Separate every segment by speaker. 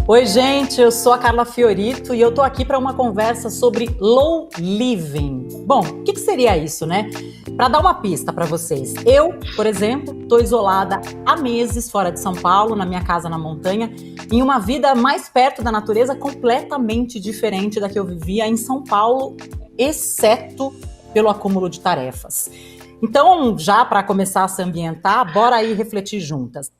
Speaker 1: Oi, gente, eu sou a Carla Fiorito e eu tô aqui para uma conversa sobre low living. Bom, o que seria isso, né? Para dar uma pista para vocês, eu, por exemplo, tô isolada há meses fora de São Paulo, na minha casa na montanha, em uma vida mais perto da natureza, completamente diferente da que eu vivia em São Paulo, exceto pelo acúmulo de tarefas. Então, já para começar a se ambientar, bora aí refletir juntas.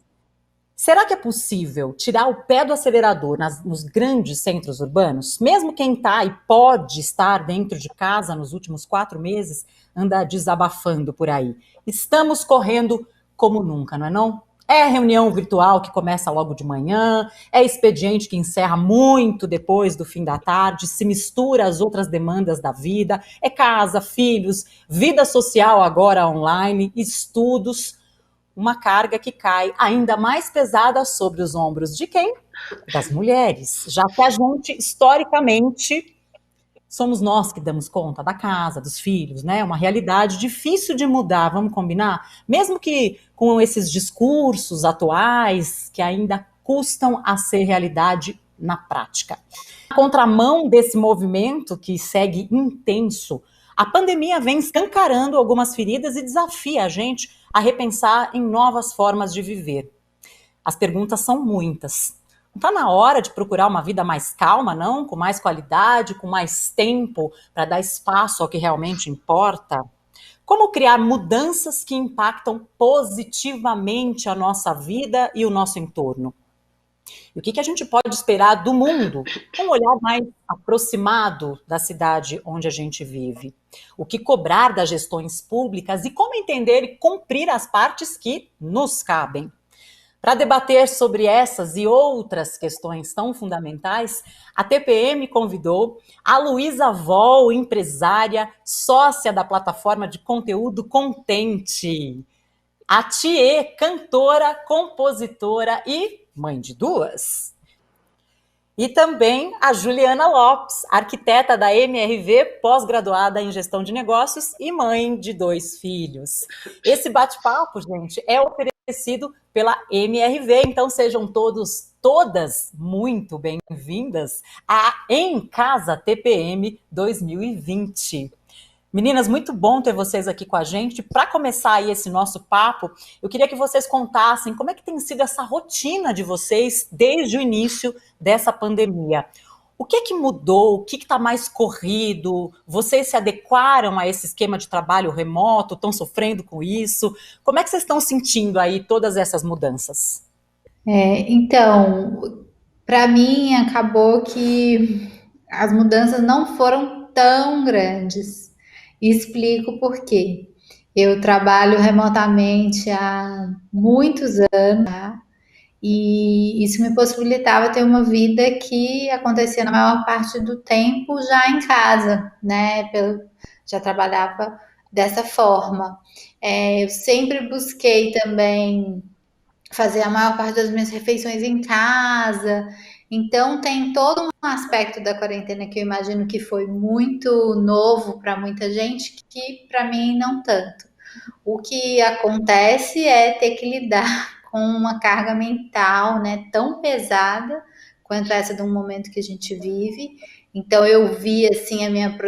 Speaker 1: Será que é possível tirar o pé do acelerador nos grandes centros urbanos? Mesmo quem está e pode estar dentro de casa nos últimos 4 meses, anda desabafando por aí. Estamos correndo como nunca, não é não? É reunião virtual que começa logo de manhã, é expediente que encerra muito depois do fim da tarde, se mistura às outras demandas da vida, é casa, filhos, vida social agora online, estudos, uma carga que cai ainda mais pesada sobre os ombros de quem? Das mulheres, já que a gente, historicamente, somos nós que damos conta da casa, dos filhos, né? Uma realidade difícil de mudar, vamos combinar? Mesmo que com esses discursos atuais que ainda custam a ser realidade na prática. Na contramão desse movimento que segue intenso, a pandemia vem escancarando algumas feridas e desafia a gente a repensar em novas formas de viver. As perguntas são muitas. Não está na hora de procurar uma vida mais calma, não? Com mais qualidade, com mais tempo para dar espaço ao que realmente importa? Como criar mudanças que impactam positivamente a nossa vida e o nosso entorno? E o que a gente pode esperar do mundo com um olhar mais aproximado da cidade onde a gente vive? O que cobrar das gestões públicas e como entender e cumprir as partes que nos cabem? Para debater sobre essas e outras questões tão fundamentais, a TPM convidou a Luísa Voll, empresária, sócia da plataforma de conteúdo Contente, a Thiê, cantora, compositora e mãe de duas. E também a Juliana Lopes, arquiteta da MRV, pós-graduada em gestão de negócios e mãe de 2 filhos. Esse bate-papo, gente, é oferecido pela MRV, então sejam todas muito bem-vindas a Em Casa TPM 2020. Meninas, muito bom ter vocês aqui com a gente. Para começar aí esse nosso papo, eu queria que vocês contassem como é que tem sido essa rotina de vocês desde o início dessa pandemia. O que mudou? O que está mais corrido? Vocês se adequaram a esse esquema de trabalho remoto? Estão sofrendo com isso? Como é que vocês estão sentindo aí todas essas mudanças?
Speaker 2: Então, para mim acabou que as mudanças não foram tão grandes. E explico por quê. Eu trabalho remotamente há muitos anos, tá? E isso me possibilitava ter uma vida que acontecia na maior parte do tempo já em casa, né? Já trabalhava dessa forma. Eu sempre busquei também fazer a maior parte das minhas refeições em casa. Então tem todo um aspecto da quarentena que eu imagino que foi muito novo para muita gente, que para mim não tanto. O que acontece é ter que lidar com uma carga mental, né, tão pesada quanto essa de um momento que a gente vive. Então eu vi assim a minha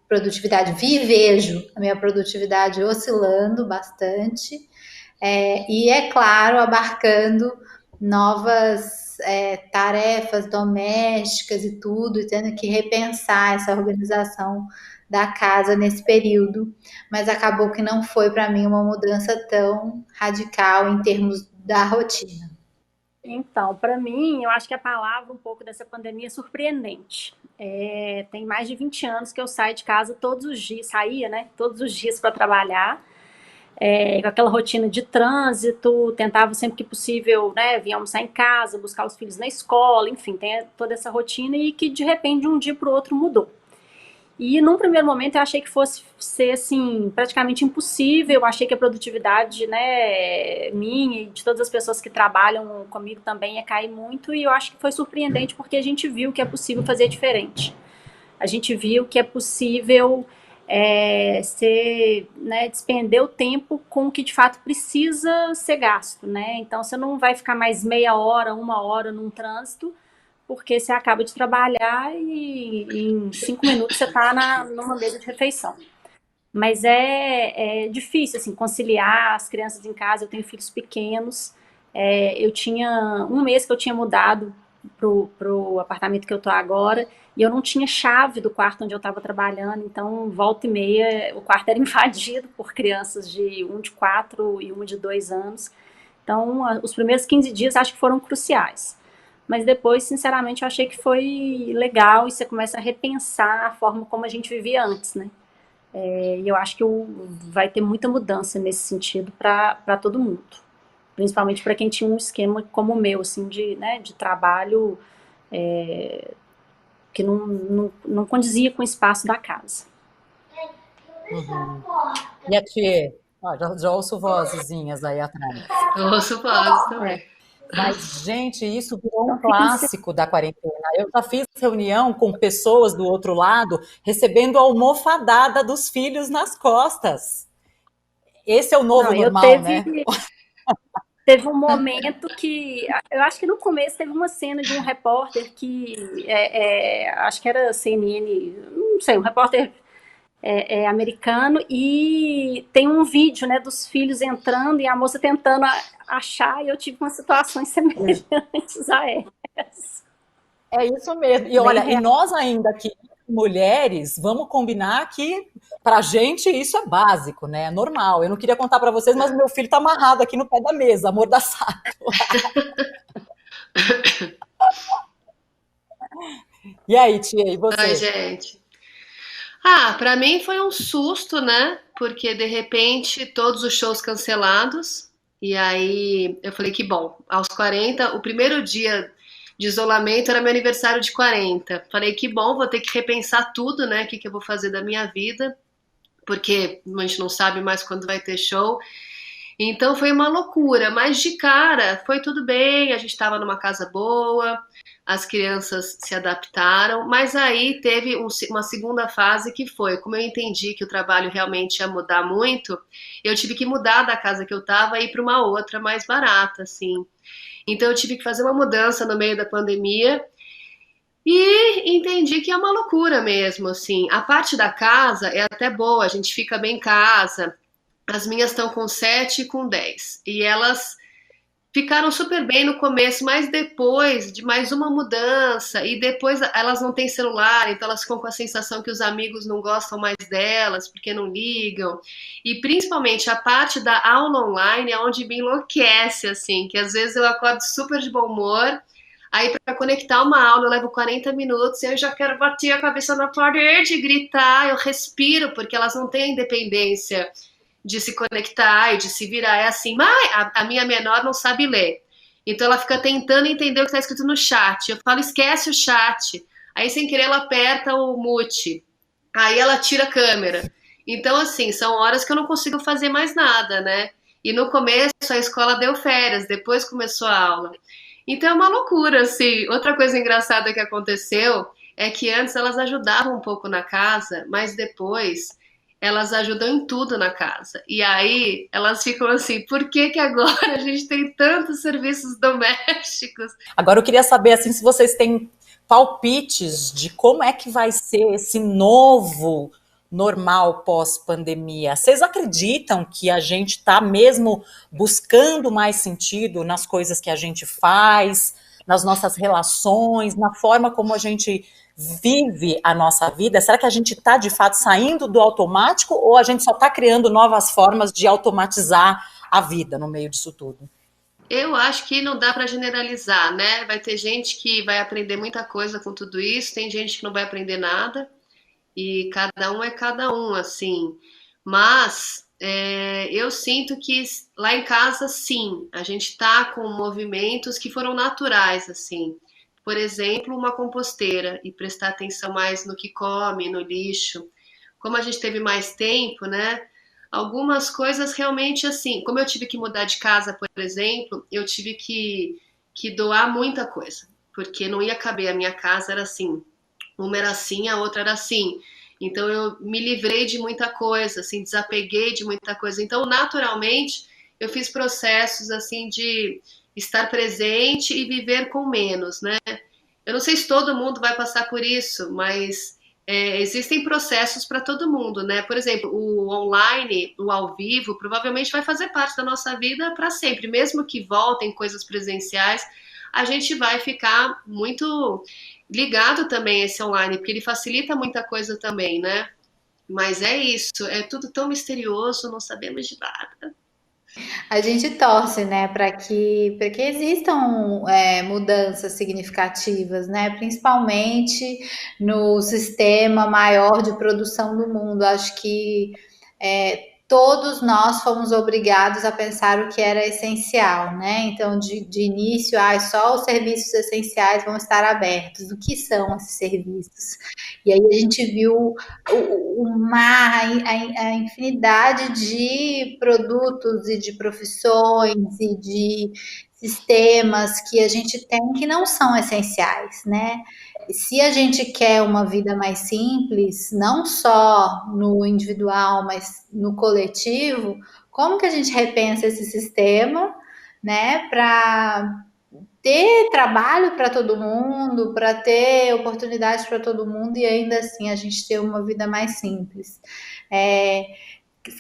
Speaker 2: produtividade, vejo a minha produtividade oscilando bastante. E é claro, abarcando novas tarefas domésticas e tudo, e tendo que repensar essa organização da casa nesse período, mas acabou que não foi para mim uma mudança tão radical em termos da rotina.
Speaker 3: Então, para mim, eu acho que a palavra um pouco dessa pandemia é surpreendente. Tem mais de 20 anos que eu saio de casa todos os dias, saía, né? Todos os dias para trabalhar, com aquela rotina de trânsito, tentava sempre que possível, né, vir almoçar em casa, buscar os filhos na escola, enfim, tem toda essa rotina e que de repente de um dia para o outro mudou. E num primeiro momento eu achei que fosse ser assim, praticamente impossível, eu achei que a produtividade, né, minha e de todas as pessoas que trabalham comigo também ia cair muito, e eu acho que foi surpreendente porque a gente viu que é possível fazer diferente. A gente viu que é possível né, despender o tempo com o que de fato precisa ser gasto, né? Então você não vai ficar mais meia hora, 1 hora num trânsito porque você acaba de trabalhar e em 5 minutos você está numa mesa de refeição. Mas é difícil, assim, conciliar as crianças em casa. Eu tenho filhos pequenos. Eu tinha um mês que eu tinha mudado pro apartamento que eu tô agora e eu não tinha chave do quarto onde eu estava trabalhando. Então, volta e meia, o quarto era invadido por crianças de 4 e uma de 2 anos. Então, os primeiros 15 dias acho que foram cruciais. Mas depois, sinceramente, eu achei que foi legal e você começa a repensar a forma como a gente vivia antes, né? E eu acho que vai ter muita mudança nesse sentido para todo mundo. Principalmente para quem tinha um esquema como o meu, assim, né, de trabalho que não condizia com o espaço da casa.
Speaker 1: Uhum. E a tia? Ó, já ouço vozezinhas aí atrás.
Speaker 4: Eu ouço vozes também.
Speaker 1: Mas, gente, isso virou um clássico da quarentena. Eu já fiz reunião com pessoas do outro lado recebendo a almofadada dos filhos nas costas. Esse é o novo normal, né?
Speaker 3: Teve um momento que, eu acho que no começo teve uma cena de um repórter que, acho que era CNN, não sei, um repórter americano, e tem um vídeo, né, dos filhos entrando e a moça tentando achar, e eu tive umas situações semelhantes a essa.
Speaker 1: É isso mesmo. E olha, e nós ainda aqui, mulheres, vamos combinar que pra gente isso é básico, né? É normal. Eu não queria contar pra vocês, mas meu filho tá amarrado aqui no pé da mesa, amordaçado. E aí, tia, e você?
Speaker 4: Ai, gente. Pra mim foi um susto, né? Porque de repente todos os shows cancelados. E aí eu falei que bom, aos 40, o primeiro dia de isolamento era meu aniversário de 40. Falei que bom, vou ter que repensar tudo, né? O que eu vou fazer da minha vida, porque a gente não sabe mais quando vai ter show. Então foi uma loucura, mas de cara foi tudo bem, a gente estava numa casa boa, as crianças se adaptaram, mas aí teve uma segunda fase que foi, como eu entendi que o trabalho realmente ia mudar muito, eu tive que mudar da casa que eu estava e ir para uma outra mais barata, assim. Então eu tive que fazer uma mudança no meio da pandemia e entendi que é uma loucura mesmo, assim. A parte da casa é até boa, a gente fica bem em casa. As minhas estão com 7 e com 10. E elas ficaram super bem no começo, mas depois de mais uma mudança, e depois elas não têm celular, então elas ficam com a sensação que os amigos não gostam mais delas, porque não ligam. E principalmente a parte da aula online é onde me enlouquece, assim, que às vezes eu acordo super de bom humor, aí para conectar uma aula eu levo 40 minutos e eu já quero bater a cabeça na parede, gritar, eu respiro, porque elas não têm a independência de se conectar e de se virar. É assim, a minha menor não sabe ler. Então ela fica tentando entender o que está escrito no chat. Eu falo, esquece o chat. Aí sem querer ela aperta o mute. Aí ela tira a câmera. Então assim, são horas que eu não consigo fazer mais nada, né? E no começo a escola deu férias, depois começou a aula. Então é uma loucura, assim. Outra coisa engraçada que aconteceu é que antes elas ajudavam um pouco na casa, mas depois elas ajudam em tudo na casa. E aí elas ficam assim, por que agora a gente tem tantos serviços domésticos?
Speaker 1: Agora eu queria saber assim, se vocês têm palpites de como é que vai ser esse novo normal pós-pandemia. Vocês acreditam que a gente está mesmo buscando mais sentido nas coisas que a gente faz, nas nossas relações, na forma como a gente vive a nossa vida? Será que a gente está, de fato, saindo do automático ou a gente só está criando novas formas de automatizar a vida no meio disso tudo?
Speaker 4: Eu acho que não dá para generalizar, né? Vai ter gente que vai aprender muita coisa com tudo isso, tem gente que não vai aprender nada, e cada um é cada um, assim. Mas eu sinto que lá em casa, sim, a gente está com movimentos que foram naturais, assim. Por exemplo, uma composteira e prestar atenção mais no que come, no lixo. Como a gente teve mais tempo, né? Algumas coisas realmente assim, como eu tive que mudar de casa, por exemplo, eu tive que doar muita coisa, porque não ia caber, a minha casa era assim, uma era assim, a outra era assim. Então eu me livrei de muita coisa, assim, desapeguei de muita coisa. Então, naturalmente, eu fiz processos assim de estar presente e viver com menos, né? eu não sei se todo mundo vai passar por isso, mas existem processos para todo mundo, né? Por exemplo, o online, o ao vivo, provavelmente vai fazer parte da nossa vida para sempre. Mesmo que voltem coisas presenciais, a gente vai ficar muito ligado também a esse online, porque ele facilita muita coisa também, né? Mas é isso, é tudo tão misterioso, não sabemos de nada.
Speaker 2: A gente torce, né, para que existam mudanças significativas, né, principalmente no sistema maior de produção do mundo. Acho que todos nós fomos obrigados a pensar o que era essencial, né? Então, de início, só os serviços essenciais vão estar abertos. O que são esses serviços? E aí a gente viu o mar, a infinidade de produtos e de profissões e de sistemas que a gente tem que não são essenciais, né? Se a gente quer uma vida mais simples, não só no individual, mas no coletivo, como que a gente repensa esse sistema, né, para ter trabalho para todo mundo, para ter oportunidades para todo mundo e ainda assim a gente ter uma vida mais simples. É,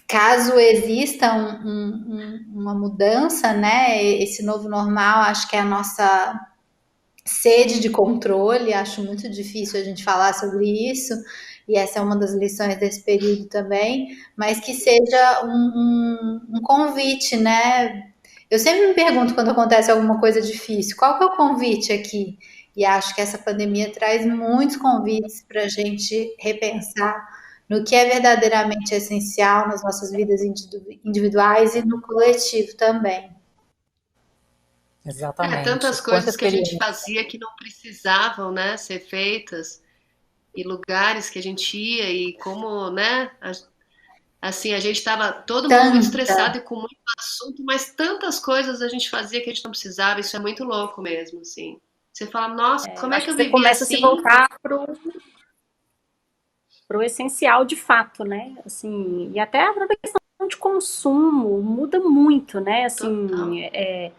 Speaker 2: caso exista uma mudança, né, esse novo normal, acho que é a nossa sede de controle, acho muito difícil a gente falar sobre isso, e essa é uma das lições desse período também, mas que seja um convite, né? Eu sempre me pergunto quando acontece alguma coisa difícil, qual que é o convite aqui? E acho que essa pandemia traz muitos convites para a gente repensar no que é verdadeiramente essencial nas nossas vidas individuais e no coletivo também.
Speaker 1: Exatamente.
Speaker 4: Tantas
Speaker 1: Quanta
Speaker 4: coisas que a gente
Speaker 1: experiência.
Speaker 4: fazia que não precisavam, né, ser feitas, e lugares que a gente ia, e como, né, assim, a gente estava todo mundo muito
Speaker 2: Tanta.
Speaker 4: estressado e com muito assunto, mas tantas coisas a gente fazia que a gente não precisava, isso é muito louco mesmo, assim. Você fala, nossa,
Speaker 3: Eu
Speaker 4: como é
Speaker 3: acho
Speaker 4: que
Speaker 3: que
Speaker 4: eu
Speaker 3: você
Speaker 4: vivia
Speaker 3: começa a se
Speaker 4: assim?
Speaker 3: voltar pro essencial de fato, né? Assim, e até a própria questão de consumo muda muito, né?
Speaker 4: Total.
Speaker 3: Assim,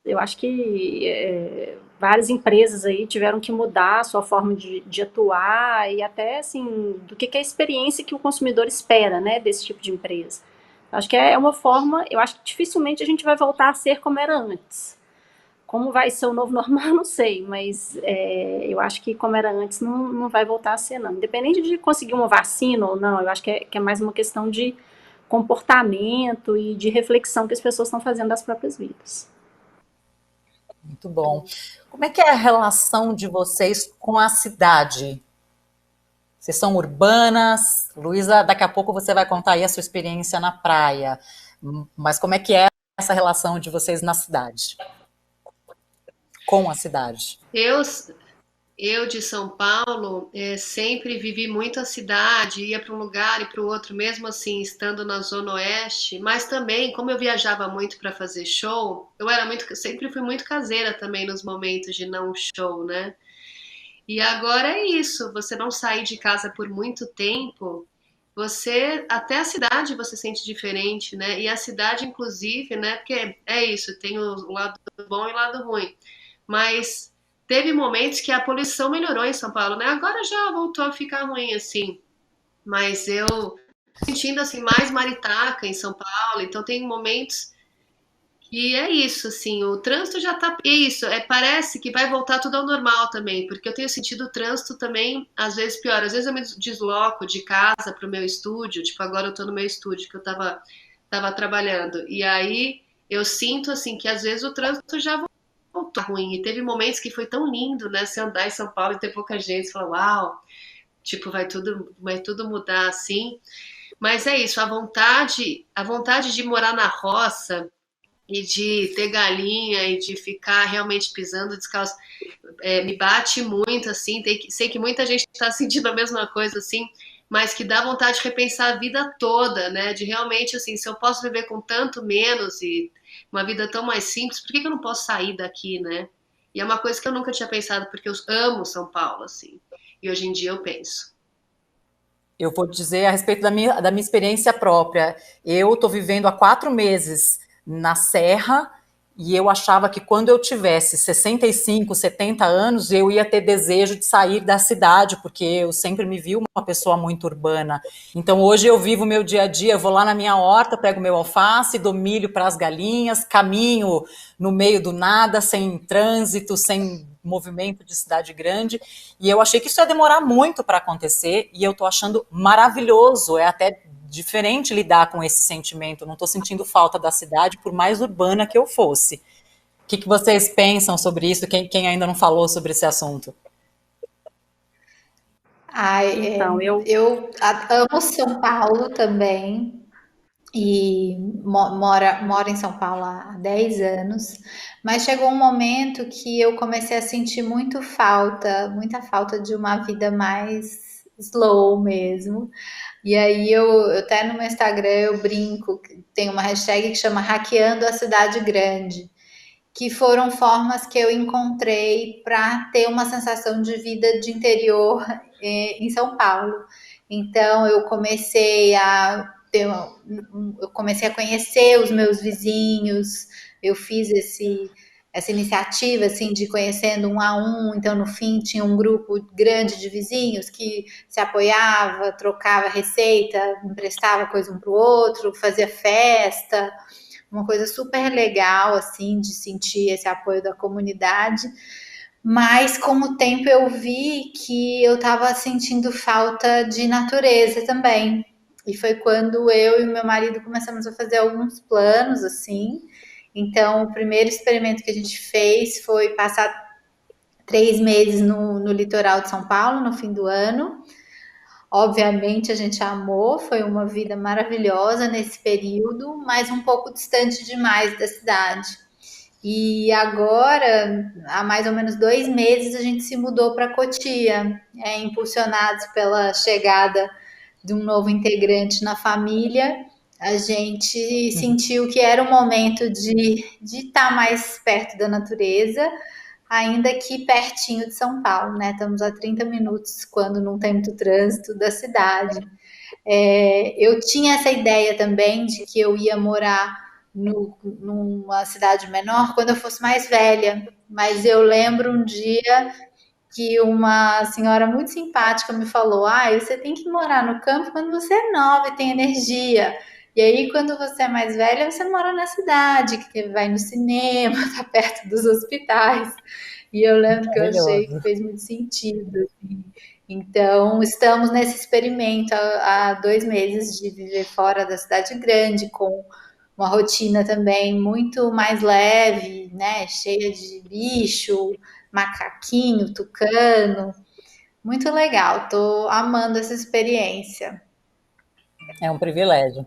Speaker 3: eu acho que várias empresas aí tiveram que mudar a sua forma de atuar e até assim do que é a experiência que o consumidor espera, né, desse tipo de empresa. Acho que é uma forma, eu acho que dificilmente a gente vai voltar a ser como era antes. Como vai ser o novo normal, não sei, mas eu acho que como era antes não vai voltar a ser, não. Independente de conseguir uma vacina ou não, eu acho que é mais uma questão de comportamento e de reflexão que as pessoas estão fazendo das próprias vidas.
Speaker 1: Muito bom. Como é que é a relação de vocês com a cidade? Vocês são urbanas? Luísa, daqui a pouco você vai contar aí a sua experiência na praia. Mas como é que é essa relação de vocês na cidade? Com a cidade?
Speaker 4: Eu de São Paulo, sempre vivi muito a cidade, ia para um lugar e para o outro, mesmo assim, estando na Zona Oeste, mas também, como eu viajava muito para fazer show, sempre fui muito caseira também nos momentos de não show, né? E agora é isso, você não sair de casa por muito tempo, até a cidade você sente diferente, né? E a cidade, inclusive, né? Porque é isso, tem o lado bom e o lado ruim. Mas teve momentos que a poluição melhorou em São Paulo, né? Agora já voltou a ficar ruim, assim. Mas eu sentindo assim mais maritaca em São Paulo, então tem momentos que é isso, assim, o trânsito já tá. É isso, parece que vai voltar tudo ao normal também, porque eu tenho sentido o trânsito também, às vezes pior. Às vezes eu me desloco de casa para o meu estúdio, tipo, agora eu tô no meu estúdio que eu tava trabalhando. E aí eu sinto assim que às vezes o trânsito já voltou ruim. E teve momentos que foi tão lindo, né? Se andar em São Paulo e ter pouca gente, você fala, uau, tipo, vai tudo mudar assim. Mas é isso, a vontade de morar na roça e de ter galinha e de ficar realmente pisando descalço, me bate muito, assim, sei que muita gente está sentindo a mesma coisa, assim, mas que dá vontade de repensar a vida toda, né, de realmente, assim, se eu posso viver com tanto menos e uma vida tão mais simples, por que eu não posso sair daqui, né? E é uma coisa que eu nunca tinha pensado, porque eu amo São Paulo, assim, e hoje em dia eu penso.
Speaker 1: Eu vou dizer a respeito da minha experiência própria. Eu estou vivendo há 4 meses na Serra e eu achava que quando eu tivesse 65, 70 anos, eu ia ter desejo de sair da cidade, porque eu sempre me vi uma pessoa muito urbana. Então hoje eu vivo o meu dia a dia, eu vou lá na minha horta, pego meu alface, dou milho para as galinhas, caminho no meio do nada, sem trânsito, sem movimento de cidade grande, e eu achei que isso ia demorar muito para acontecer, e eu estou achando maravilhoso, é até diferente lidar com esse sentimento. Não estou sentindo falta da cidade, por mais urbana que eu fosse. O que vocês pensam sobre isso? Quem ainda não falou sobre esse assunto?
Speaker 3: Então,
Speaker 2: Eu amo São Paulo também e moro em São Paulo há 10 anos, mas chegou um momento que eu comecei a sentir muita falta de uma vida mais slow mesmo. E aí eu até no meu Instagram eu brinco, tem uma hashtag que chama Hackeando a Cidade Grande, que foram formas que eu encontrei para ter uma sensação de vida de interior em São Paulo. Então eu comecei a conhecer os meus vizinhos, eu fiz essa iniciativa assim de conhecendo um a um, então no fim tinha um grupo grande de vizinhos que se apoiava, trocava receita, emprestava coisa um para o outro, fazia festa, uma coisa super legal, assim, de sentir esse apoio da comunidade. Mas com o tempo eu vi que eu estava sentindo falta de natureza também. E foi quando eu e meu marido começamos a fazer alguns planos, assim. Então, o primeiro experimento que a gente fez foi passar 3 meses no litoral de São Paulo, no fim do ano. Obviamente a gente amou, foi uma vida maravilhosa nesse período, mas um pouco distante demais da cidade. E agora, há mais ou menos 2 meses, a gente se mudou para Cotia, impulsionados pela chegada de um novo integrante na família. A gente sentiu que era o momento de estar mais perto da natureza, ainda aqui pertinho de São Paulo, né? Estamos a 30 minutos, quando não tem muito trânsito, da cidade. Eu tinha essa ideia também de que eu ia morar numa cidade menor quando eu fosse mais velha, mas eu lembro um dia que uma senhora muito simpática me falou: ah, você tem que morar no campo quando você é nova e tem energia. E aí, quando você é mais velha, você mora na cidade, que vai no cinema, tá perto dos hospitais. E eu lembro que eu achei que
Speaker 1: Maravilhoso.
Speaker 2: fez muito sentido, assim. Então, estamos nesse experimento há 2 meses de viver fora da cidade grande, com uma rotina também muito mais leve, né? Cheia de bicho, macaquinho, tucano. Muito legal, tô amando essa experiência.
Speaker 1: É um privilégio.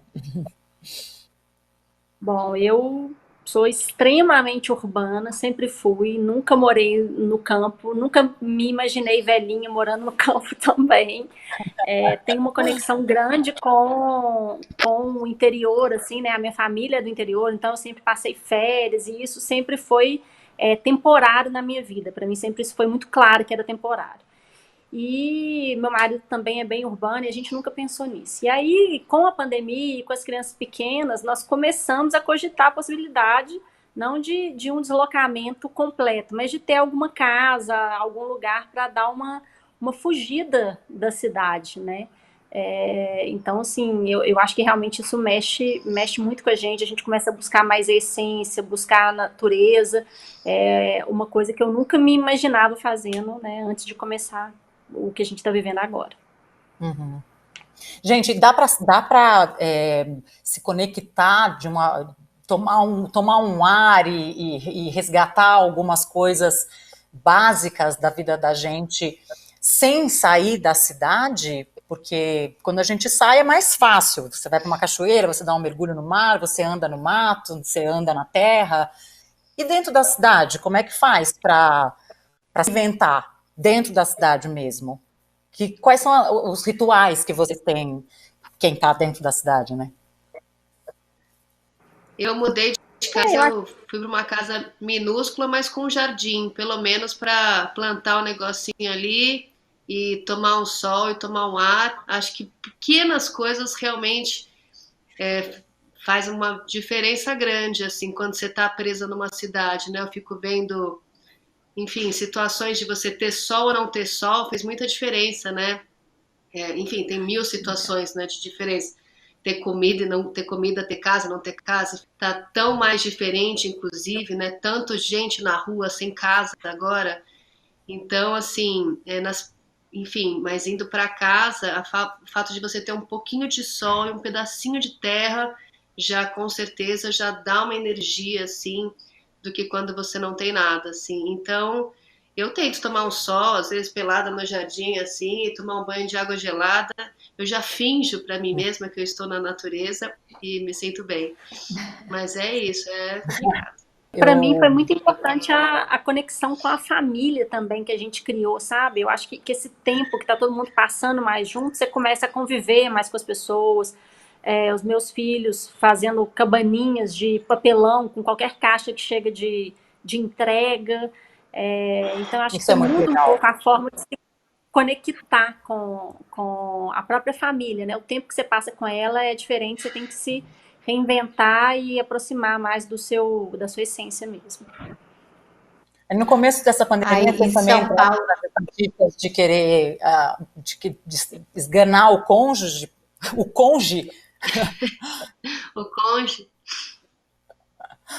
Speaker 3: bom, eu sou extremamente urbana, sempre fui, nunca morei no campo, nunca me imaginei velhinha morando no campo também. Tenho uma conexão grande com o interior, assim, né? A minha família é do interior, então eu sempre passei férias e isso sempre foi temporário na minha vida. Para mim sempre isso foi muito claro que era temporário. E meu marido também é bem urbano e a gente nunca pensou nisso. E aí, com a pandemia e com as crianças pequenas, nós começamos a cogitar a possibilidade não de um deslocamento completo, mas de ter alguma casa, algum lugar para dar uma fugida da cidade, né? Então, assim, eu acho que realmente isso mexe muito com a gente começa a buscar mais a essência, buscar a natureza, uma coisa que eu nunca me imaginava fazendo, né, antes de começar o que a gente está vivendo agora.
Speaker 1: Uhum. Gente, dá para se conectar tomar um ar e resgatar algumas coisas básicas da vida da gente sem sair da cidade, porque quando a gente sai é mais fácil. Você vai para uma cachoeira, você dá um mergulho no mar, você anda no mato, você anda na terra. E dentro da cidade, como é que faz para se inventar dentro da cidade mesmo? Quais são os rituais que vocês têm, quem está dentro da cidade, né?
Speaker 4: Eu mudei de casa, eu fui para uma casa minúscula, mas com jardim, pelo menos para plantar um negocinho ali e tomar um sol e tomar um ar. Acho que pequenas coisas realmente faz uma diferença grande, assim, quando você está presa numa cidade, né? Eu fico vendo, enfim, situações de você ter sol ou não ter sol fez muita diferença, né? Enfim, tem mil situações, né, de diferença. Ter comida e não ter comida, ter casa e não ter casa, tá tão mais diferente, inclusive, né? Tanto gente na rua sem casa agora. Então, assim, enfim, mas indo para casa, o fato de você ter um pouquinho de sol e um pedacinho de terra, já com certeza já dá uma energia, assim, do que quando você não tem nada, assim. Então, eu tento tomar um sol, às vezes pelada no jardim, assim, e tomar um banho de água gelada. Eu já finjo para mim mesma que eu estou na natureza e me sinto bem. Mas é isso, ficar em casa.
Speaker 3: Para mim foi
Speaker 1: Eu,
Speaker 3: muito importante a conexão com a família também que a gente criou, sabe? Eu acho que esse tempo que tá todo mundo passando mais junto, você começa a conviver mais com as pessoas. Os meus filhos fazendo cabaninhas de papelão com qualquer caixa que chega de entrega. Então, acho que
Speaker 1: isso é
Speaker 3: você
Speaker 1: muito
Speaker 3: muda um
Speaker 1: legal.
Speaker 3: pouco a forma de se conectar com a própria família, né? O tempo que você passa com ela é diferente, você tem que se reinventar e aproximar mais da sua essência mesmo.
Speaker 1: No começo dessa
Speaker 2: Aí
Speaker 1: pandemia,
Speaker 2: em
Speaker 1: vocês também
Speaker 2: São
Speaker 1: entraram
Speaker 2: Paulo,
Speaker 1: nessas dicas de querer de esganar o cônjuge, o conge,
Speaker 4: O cônjuge.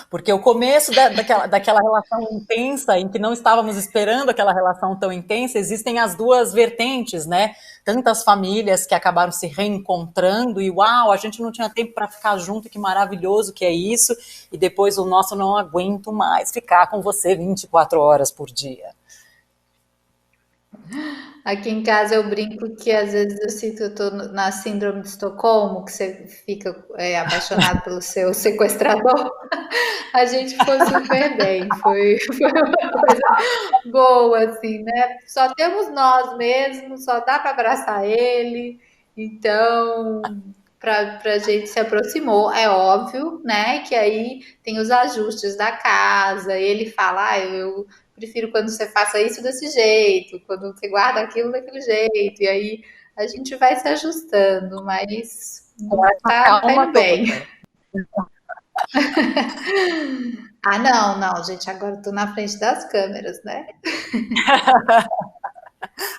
Speaker 1: porque o começo daquela relação intensa, em que não estávamos esperando aquela relação tão intensa, existem as duas vertentes, né? Tantas famílias que acabaram se reencontrando e uau, a gente não tinha tempo para ficar junto, que maravilhoso que é isso, e depois o nosso não aguento mais ficar com você 24 horas por dia.
Speaker 2: aqui em casa eu brinco que às vezes eu sinto que eu tô na síndrome de Estocolmo, que você fica apaixonado pelo seu sequestrador. A gente ficou super bem, foi uma coisa boa, assim, né? Só temos nós mesmos, só dá para abraçar ele, então pra gente se aproximou. É óbvio, né? Que aí tem os ajustes da casa, ele fala, eu prefiro quando você faça isso desse jeito, quando você guarda aquilo daquele jeito, e aí a gente vai se ajustando, mas tá
Speaker 1: Calma
Speaker 2: indo bem.
Speaker 1: toda.
Speaker 2: Ah, não, não, gente, agora eu tô na frente das câmeras, né?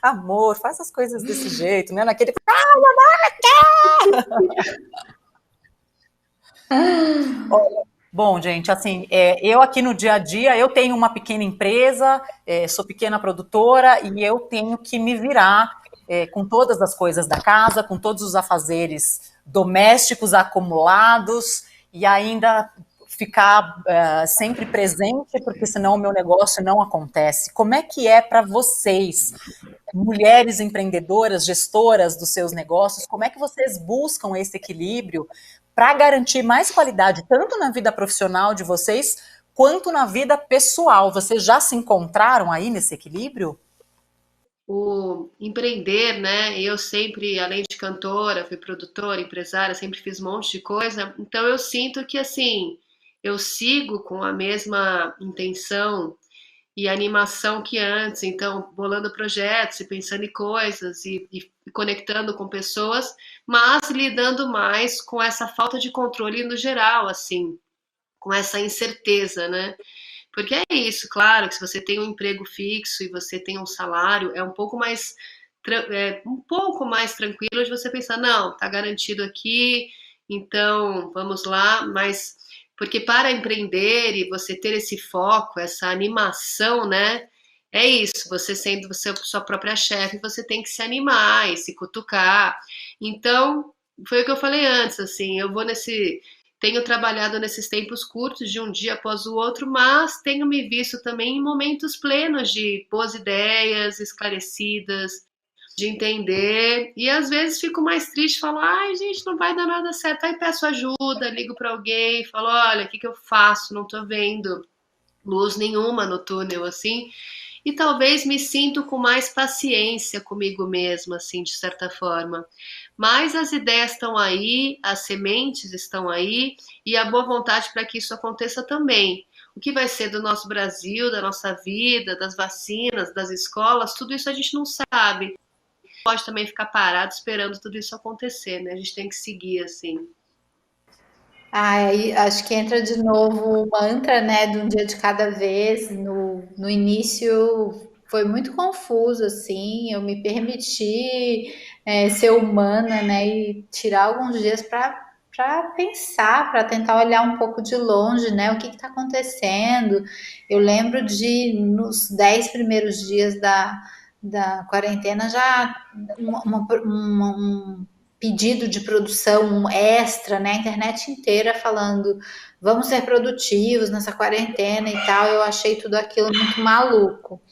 Speaker 1: Amor, faz as coisas desse jeito, né? Naquele. Bom, gente, assim, eu aqui no dia a dia, eu tenho uma pequena empresa, sou pequena produtora e eu tenho que me virar com todas as coisas da casa, com todos os afazeres domésticos acumulados e ainda ficar sempre presente, porque senão o meu negócio não acontece. Como é que é para vocês, mulheres empreendedoras, gestoras dos seus negócios, como é que vocês buscam esse equilíbrio para garantir mais qualidade, tanto na vida profissional de vocês, quanto na vida pessoal? Vocês já se encontraram aí nesse equilíbrio?
Speaker 4: O empreender, né? Eu sempre, além de cantora, fui produtora, empresária, sempre fiz um monte de coisa. Então eu sinto que assim, eu sigo com a mesma intenção e animação que antes, então bolando projetos e pensando em coisas e conectando com pessoas, mas lidando mais com essa falta de controle no geral, assim, com essa incerteza, né? Porque é isso, claro, que se você tem um emprego fixo e você tem um salário, é um pouco mais tranquilo de você pensar, não, tá garantido aqui, então vamos lá, mas porque para empreender e você ter esse foco, essa animação, né? É isso, você sendo você sua própria chefe, você tem que se animar e se cutucar. Então, foi o que eu falei antes, assim, tenho trabalhado nesses tempos curtos, de um dia após o outro, mas tenho me visto também em momentos plenos de boas ideias, esclarecidas, de entender. E às vezes fico mais triste, falo, ai, gente, não vai dar nada certo. Aí peço ajuda, ligo para alguém, falo, olha, o que eu faço? Não tô vendo luz nenhuma no túnel, assim. E talvez me sinto com mais paciência comigo mesma, assim, de certa forma. Mas as ideias estão aí, as sementes estão aí e a boa vontade para que isso aconteça também. O que vai ser do nosso Brasil, da nossa vida, das vacinas, das escolas, tudo isso a gente não sabe. Pode também ficar parado esperando tudo isso acontecer, né? A gente tem que seguir assim.
Speaker 2: Aí acho que entra de novo o mantra, né, de um dia de cada vez. No início foi muito confuso, assim, eu me permiti ser humana, né, e tirar alguns dias para pensar, para tentar olhar um pouco de longe, né, o que está acontecendo. Eu lembro de, nos 10 primeiros dias da quarentena, já um pedido de produção extra, né? A internet inteira falando vamos ser produtivos nessa quarentena e tal. Eu achei tudo aquilo muito maluco.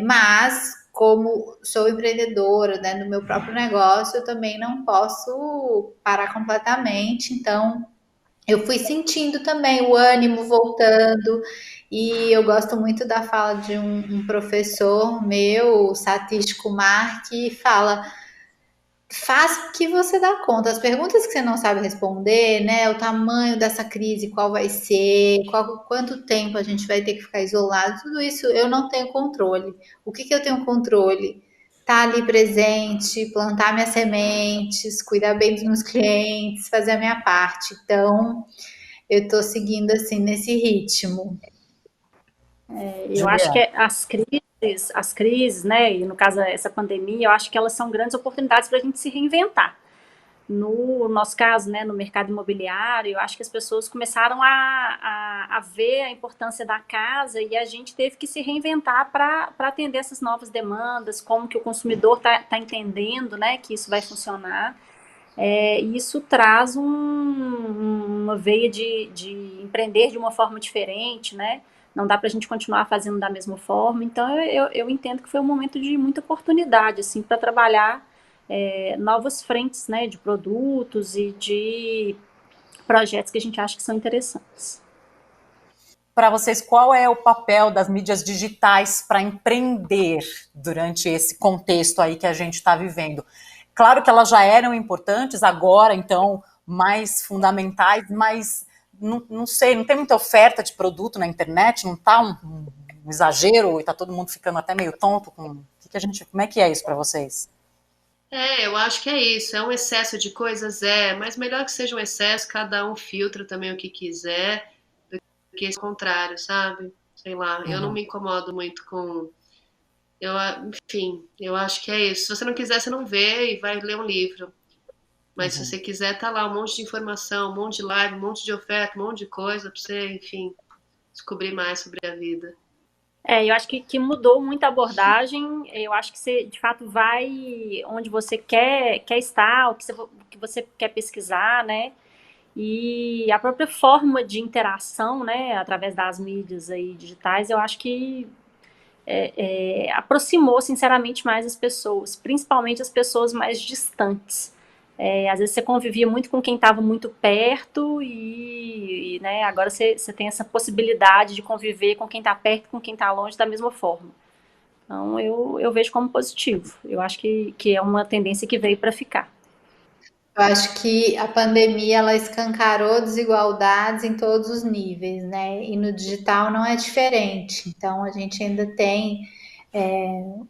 Speaker 2: Mas como sou empreendedora, né, no meu próprio negócio, eu também não posso parar completamente. Então, eu fui sentindo também o ânimo voltando. E eu gosto muito da fala de um professor meu, o Satish Kumar, que fala: faz o que você dá conta. As perguntas que você não sabe responder, né? O tamanho dessa crise, qual vai ser, quanto tempo a gente vai ter que ficar isolado, tudo isso eu não tenho controle. O que que eu tenho controle? Estar ali presente, plantar minhas sementes, cuidar bem dos meus clientes, fazer a minha parte. Então, eu tô seguindo assim nesse ritmo.
Speaker 3: Eu acho que
Speaker 1: Juliana.
Speaker 3: as crises, né, e no caso essa pandemia, eu acho que elas são grandes oportunidades para a gente se reinventar. No nosso caso, né, no mercado imobiliário, eu acho que as pessoas começaram a ver a importância da casa e a gente teve que se reinventar para atender essas novas demandas, como que o consumidor está entendendo, né, que isso vai funcionar. E isso traz uma veia de empreender de uma forma diferente, né? Não dá para a gente continuar fazendo da mesma forma. Então, eu entendo que foi um momento de muita oportunidade, assim, para trabalhar novas frentes, né, de produtos e de projetos que a gente acha que são interessantes.
Speaker 1: Para vocês, qual é o papel das mídias digitais para empreender durante esse contexto aí que a gente está vivendo? Claro que elas já eram importantes, agora, então, mais fundamentais, mas não sei, não tem muita oferta de produto na internet, não está um exagero e está todo mundo ficando até meio tonto com. Como é que é isso para vocês?
Speaker 4: Eu acho que é isso. É um excesso de coisas, mas melhor que seja um excesso, cada um filtra também o que quiser, do que o contrário, sabe? Sei lá, eu não
Speaker 1: Uhum,
Speaker 4: me incomodo muito com. Enfim, eu acho que é isso. Se você não quiser, você não vê e vai ler um livro. Mas se
Speaker 1: uhum.
Speaker 4: você quiser, tá lá um monte de informação, um monte de live, um monte de oferta, um monte de coisa pra você, enfim, descobrir mais sobre a vida.
Speaker 3: Eu acho que mudou muito a abordagem. Eu acho que você, de fato, vai onde você quer estar, o que você quer pesquisar, né? E a própria forma de interação, né, através das mídias aí digitais, eu acho que aproximou, sinceramente, mais as pessoas, principalmente as pessoas mais distantes. Às vezes você convivia muito com quem estava muito perto né, agora você tem essa possibilidade de conviver com quem está perto, com quem está longe da mesma forma. Então eu vejo como positivo. Eu acho que é uma tendência que veio para ficar.
Speaker 2: Eu acho que a pandemia ela escancarou desigualdades em todos os níveis, né? E no digital não é diferente. Então a gente ainda tem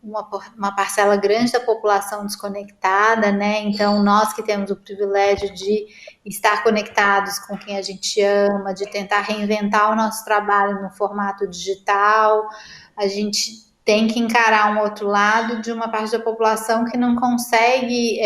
Speaker 2: uma parcela grande da população desconectada, né? Então nós que temos o privilégio de estar conectados com quem a gente ama, de tentar reinventar o nosso trabalho no formato digital, a gente tem que encarar um outro lado de uma parte da população que não consegue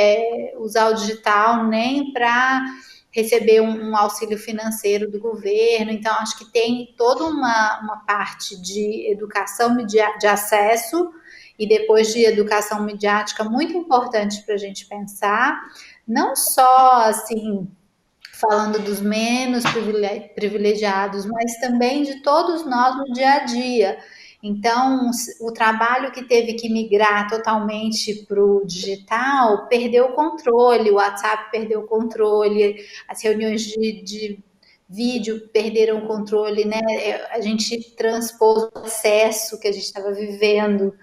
Speaker 2: usar o digital nem para receber um auxílio financeiro do governo. Então, acho que tem toda uma parte de educação de acesso e depois de educação midiática muito importante para a gente pensar, não só assim falando dos menos privilegiados, mas também de todos nós no dia a dia. Então, o trabalho que teve que migrar totalmente para o digital perdeu o controle, o WhatsApp perdeu o controle, as reuniões de vídeo perderam o controle, né? A gente transpôs o acesso que a gente estava vivendo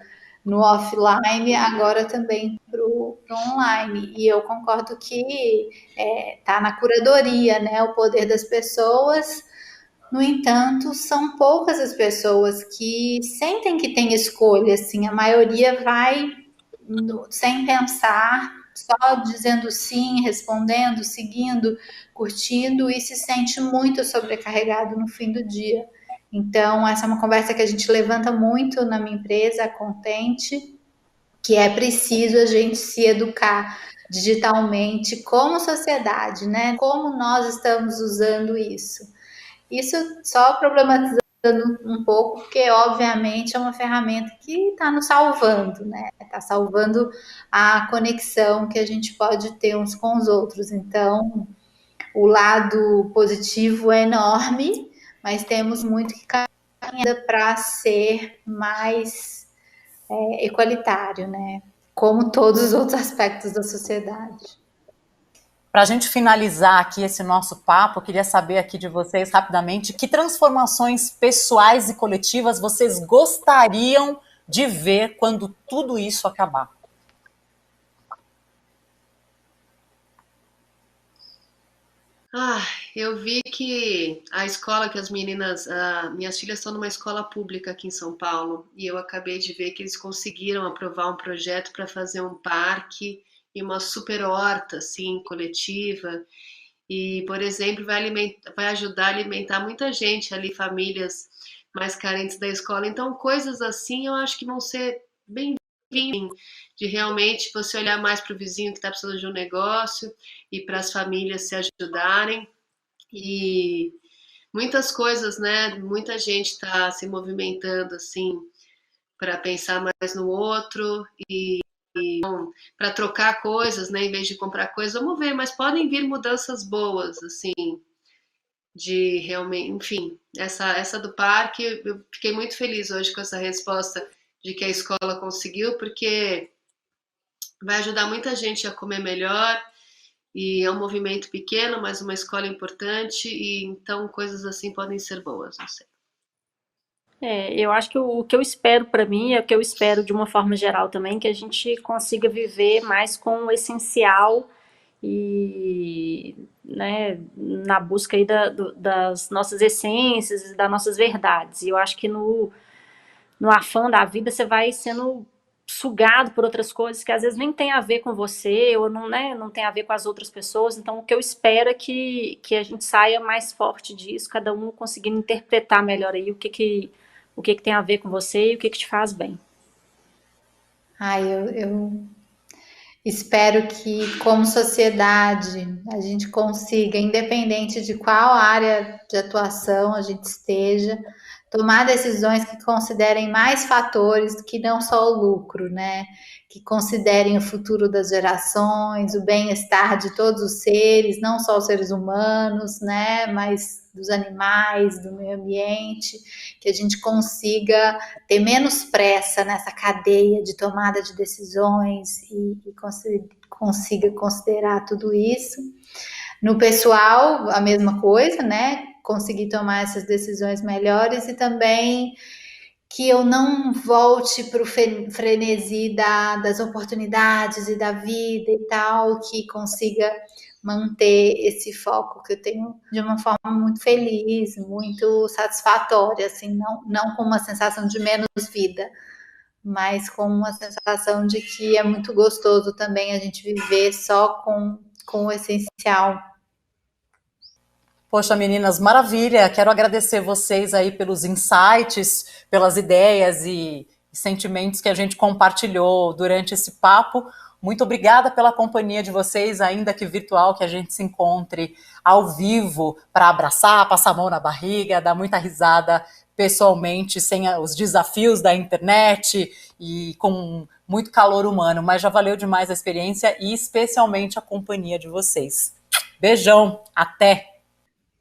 Speaker 2: no offline, agora também para o online. E eu concordo que está na curadoria, né? O poder das pessoas. No entanto, são poucas as pessoas que sentem que tem escolha, assim, a maioria vai sem pensar só dizendo sim, respondendo, seguindo, curtindo e se sente muito sobrecarregado no fim do dia. Então, essa é uma conversa que a gente levanta muito na minha empresa, a Contente, que é preciso a gente se educar digitalmente como sociedade, né? Como nós estamos usando isso. Isso só problematizando um pouco, porque obviamente é uma ferramenta que está nos salvando, né? Está salvando a conexão que a gente pode ter uns com os outros. Então, o lado positivo é enorme, mas temos muito que caminhar para ser mais equalitário, né? Como todos os outros aspectos da sociedade.
Speaker 1: Para a gente finalizar aqui esse nosso papo, eu queria saber aqui de vocês rapidamente que transformações pessoais e coletivas vocês gostariam de ver quando tudo isso acabar.
Speaker 4: Eu vi que a escola que as meninas, minhas filhas estão numa escola pública aqui em São Paulo, e eu acabei de ver que eles conseguiram aprovar um projeto para fazer um parque e uma super horta, assim, coletiva, e, por exemplo, vai ajudar a alimentar muita gente ali, famílias mais carentes da escola. Então, coisas assim eu acho que vão ser bem-vindas, de realmente você olhar mais para o vizinho que está precisando de um negócio e para as famílias se ajudarem. E muitas coisas, né? Muita gente está se movimentando assim para pensar mais no outro e para trocar coisas, né? Em vez de comprar coisas, vamos ver, mas podem vir mudanças boas, assim, de realmente, enfim, essa do parque, eu fiquei muito feliz hoje com essa resposta de que a escola conseguiu, porque vai ajudar muita gente a comer melhor. E é um movimento pequeno, mas uma escola importante, e então coisas assim podem ser boas, não sei.
Speaker 3: Eu acho que o que eu espero para mim, é o que eu espero de uma forma geral também, que a gente consiga viver mais com o essencial e, né, na busca aí das nossas essências, das nossas verdades. E eu acho que no afã da vida você vai sendo sugado por outras coisas que às vezes nem tem a ver com você ou não, né, não tem a ver com as outras pessoas. Então, o que eu espero é que a gente saia mais forte disso, cada um conseguindo interpretar melhor aí o que tem a ver com você e o que te faz bem.
Speaker 2: Eu espero que, como sociedade, a gente consiga, independente de qual área de atuação a gente esteja, tomar decisões que considerem mais fatores que não só o lucro, né? Que considerem o futuro das gerações, o bem-estar de todos os seres, não só os seres humanos, né? Mas dos animais, do meio ambiente, que a gente consiga ter menos pressa nessa cadeia de tomada de decisões e consiga considerar tudo isso. No pessoal, a mesma coisa, né? Conseguir tomar essas decisões melhores e também que eu não volte para o frenesi das oportunidades e da vida e tal, que consiga manter esse foco que eu tenho de uma forma muito feliz, muito satisfatória, assim, não com uma sensação de menos vida, mas com uma sensação de que é muito gostoso também a gente viver só com o essencial.
Speaker 1: Poxa, meninas, maravilha! Quero agradecer vocês aí pelos insights, pelas ideias e sentimentos que a gente compartilhou durante esse papo. Muito obrigada pela companhia de vocês, ainda que virtual, que a gente se encontre ao vivo para abraçar, passar a mão na barriga, dar muita risada pessoalmente, sem os desafios da internet e com muito calor humano. Mas já valeu demais a experiência e especialmente a companhia de vocês. Beijão, até!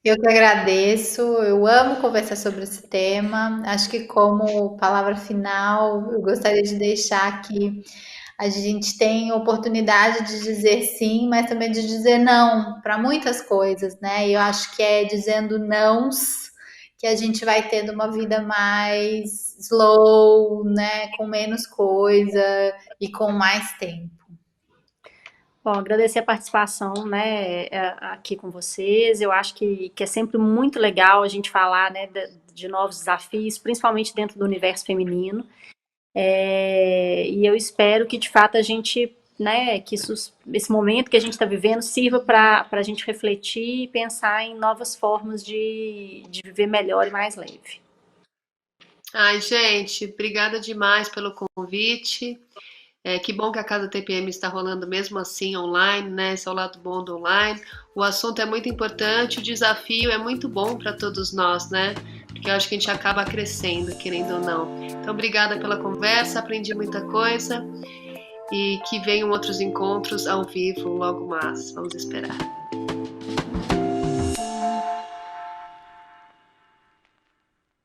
Speaker 2: Eu que agradeço, eu amo conversar sobre esse tema. Acho que, como palavra final, eu gostaria de deixar que a gente tem oportunidade de dizer sim, mas também de dizer não para muitas coisas, né? E eu acho que é dizendo nãos que a gente vai tendo uma vida mais slow, né? Com menos coisa e com mais tempo.
Speaker 3: Bom, agradecer a participação, né, aqui com vocês. Eu acho que é sempre muito legal a gente falar, né, de novos desafios, principalmente dentro do universo feminino. E eu espero que, de fato, a gente né, que esse momento que a gente está vivendo sirva para a gente refletir e pensar em novas formas de viver melhor e mais leve.
Speaker 4: Ai, gente, obrigada demais pelo convite. Que bom que a Casa TPM está rolando mesmo assim online, né? Esse é o lado bom do online. O assunto é muito importante, o desafio é muito bom para todos nós, né? Porque eu acho que a gente acaba crescendo, querendo ou não. Então, obrigada pela conversa, aprendi muita coisa e que venham outros encontros ao vivo logo mais. Vamos esperar.